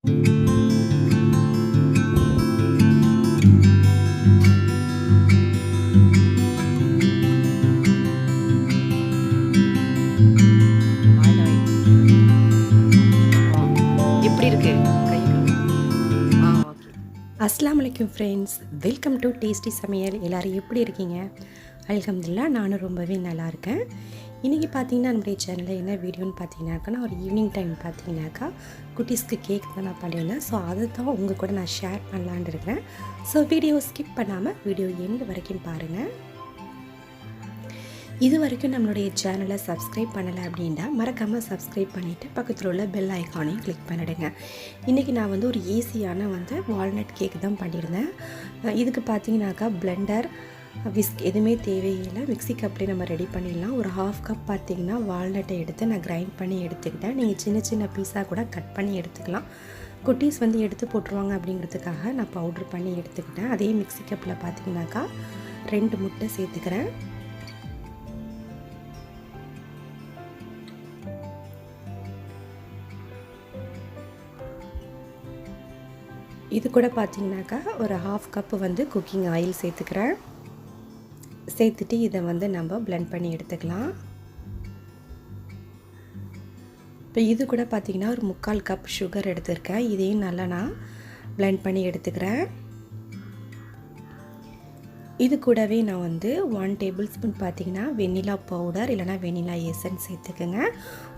எப்படி இருக்கு ஓகே. அஸ்ஸலாமு அலைக்கும் ஃப்ரெண்ட்ஸ், வெல்கம் டு டேஸ்டி சமையல். எல்லோரும் எப்படி இருக்கீங்க? அல்ஹம்துலில்லாஹ், நானும் ரொம்பவே நல்லா இருக்கேன். இன்றைக்கி பார்த்தீங்கன்னா நம்முடைய சேனலில் என்ன வீடியோன்னு பார்த்தீங்கன்னாக்கா, நான் ஒரு ஈவினிங் டைம் பார்த்தீங்கன்னாக்கா குட்டீஸ்க்கு கேக் தான் நான் பண்ணியிருந்தேன். ஸோ அதை தான் உங்கள் கூட நான் ஷேர் பண்ணலான்னு இருக்கிறேன். ஸோ வீடியோ ஸ்கிப் பண்ணாமல் வீடியோ எண்டு வரைக்கும் பாருங்கள். இது வரைக்கும் நம்மளுடைய சேனலை சப்ஸ்கிரைப் பண்ணலை அப்படின்னா மறக்காமல் சப்ஸ்கிரைப் பண்ணிவிட்டு பக்கத்தில் உள்ள பெல் ஐக்கானையும் கிளிக் பண்ணிவிடுங்க. இன்றைக்கி நான் ஒரு ஈஸியான வால்நட் கேக் தான் பண்ணியிருந்தேன். இதுக்கு பார்த்தீங்கன்னாக்கா பிளெண்டர், விஸ்க் எதுவுமே தேவையில்லை. மிக்ஸி கப்லேயே நம்ம ரெடி பண்ணிடலாம். ஒரு ஹாஃப் கப் பார்த்திங்கன்னா வால்நட்டை எடுத்து நான் கிரைண்ட் பண்ணி எடுத்துக்கிட்டேன். நீங்கள் சின்ன சின்ன பீஸாக கூட கட் பண்ணி எடுத்துக்கலாம். குட்டீஸ் எடுத்து போட்டுருவாங்க அப்படிங்கிறதுக்காக நான் பவுட்ரு பண்ணி எடுத்துக்கிட்டேன். அதே மிக்ஸி கப்பில் பார்த்திங்கனாக்கா 2 முட்டை சேர்த்துக்கிறேன். இது கூட பார்த்திங்கனாக்கா ஒரு ஹாஃப் கப்பு குக்கிங் ஆயில் சேர்த்துக்கிறேன். சேர்த்துட்டு இதை நம்ம பிளெண்ட் பண்ணி எடுத்துக்கலாம். இப்போ இது கூட பார்த்திங்கன்னா ஒரு 3/4 கப் சுகர் எடுத்துருக்கேன். இதையும் நல்லா நான் பிளெண்ட் பண்ணி எடுத்துக்கிறேன். இது கூடவே நான் 1 டேபிள் ஸ்பூன் பார்த்திங்கன்னா வெண்ணிலா பவுடர் இல்லைனா வெண்ணிலா எசன்ஸ் சேர்த்துக்கோங்க.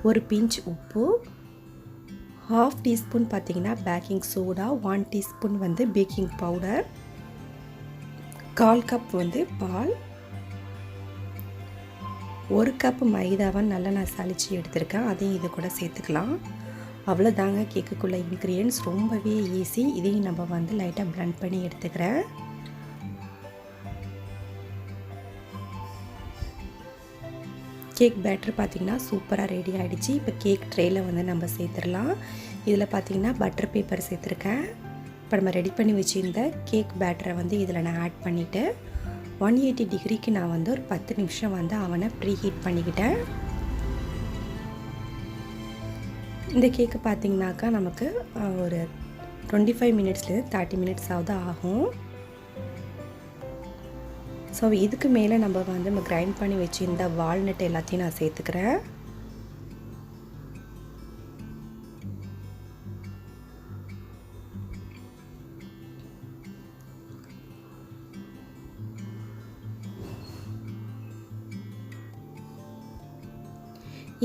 ஒரு பிஞ்ச் உப்பு, 1/2 டீஸ்பூன் பார்த்திங்கன்னா baking soda, 1 teaspoon baking powder, 1/4 cup பால், 1 கப் மைதாவை நல்லா நான் சலிச்சு எடுத்திருக்கேன். அதையும் இது கூட சேர்த்துக்கலாம். அவ்வளோதாங்க கேக்குக்குள்ள இன்க்ரீடியன்ஸ். ரொம்பவே ஈஸி. இதையும் நம்ம லைட்டாக பிளெண்ட் பண்ணி எடுத்துக்கிறேன். கேக் பேட்டர் பார்த்திங்கன்னா சூப்பராக ரெடி ஆகிடுச்சு. இப்போ கேக் ட்ரேயில் நம்ம சேர்த்துடலாம். இதில் பார்த்திங்கன்னா பட்டர் பேப்பர் சேர்த்துருக்கேன். இப்போ நம்ம ரெடி பண்ணி வச்சுருந்த கேக் பேட்டரை இதில் நான் ஆட் பண்ணிவிட்டு 180 டிகிரிக்கு நான் ஒரு 10 நிமிஷம் அவனை ப்ரீ ஹீட் பண்ணிக்கிட்டேன். இந்த கேக்கு பார்த்திங்கனாக்கா நமக்கு ஒரு 25 மினிட்ஸ்லேருந்து 30 மினிட்ஸ் ஆகும். ஸோ இதுக்கு மேலே நம்ம கிரைண்ட் பண்ணி வச்சு இந்த வால்நட் எல்லாத்தையும் நான் சேர்த்துக்கிறேன்.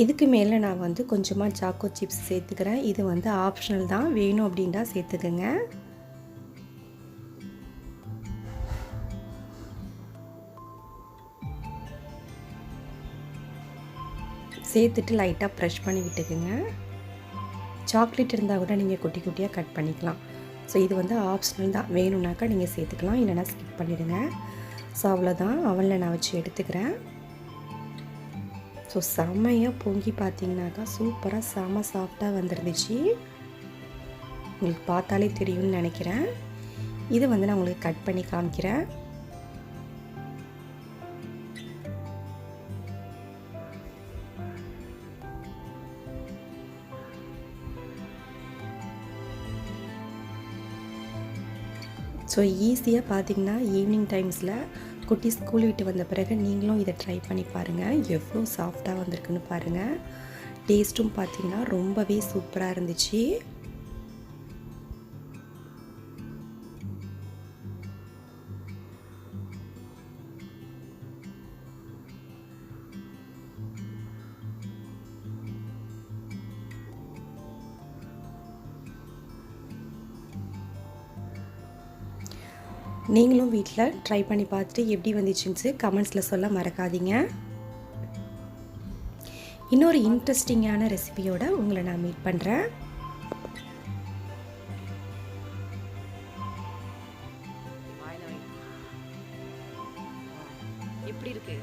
இதுக்கு மேலே நான் கொஞ்சமாக சாக்கோ சிப்ஸ் சேர்த்துக்கிறேன். இது ஆப்ஷனல் தான், வேணும் அப்படின்னா சேர்த்துக்கோங்க. சேர்த்துட்டு லைட்டாக ப்ரெஷ் பண்ணி விட்டுக்குங்க. சாக்லேட் இருந்தால் கூட நீங்கள் குட்டி குட்டியாக கட் பண்ணிக்கலாம். ஸோ இது ஆப்ஷனல் தான், வேணும்னாக்கா நீங்கள் சேர்த்துக்கலாம், இல்லைனா ஸ்கிப் பண்ணிவிடுங்க. ஸோ அவ்வளோதான், அவனில் நான் வச்சு எடுத்துக்கிறேன். ஸோ செம்மையாக பொங்கி பார்த்தீங்கன்னாக்கா சூப்பராக செம்ம சாஃப்டாக வந்துருந்துச்சு. உங்களுக்கு பார்த்தாலே தெரியும்னு நினைக்கிறேன். இது நான் உங்களுக்கு கட் பண்ணி காமிக்கிறேன். ஸோ ஈஸியாக பார்த்திங்கன்னா ஈவினிங் டைம்ஸில் குட்டி ஸ்கூல் விட்டு வந்த பிறகு நீங்களும் இதை ட்ரை பண்ணி பாருங்கள். எவ்வளோ சாஃப்டாக வந்திருக்குன்னு பாருங்கள். டேஸ்ட்டும் பார்த்திங்கன்னா ரொம்பவே சூப்பராக இருந்துச்சு. நீங்களும் வீட்டில் ட்ரை பண்ணி பார்த்துட்டு எப்படி வந்துச்சுன்னு கமெண்ட்ஸில் சொல்ல மறக்காதீங்க. இன்னொரு இன்ட்ரெஸ்டிங்கான ரெசிபியோட உங்களை நான் மீட் பண்ணுறேன். எப்படி இருக்கு?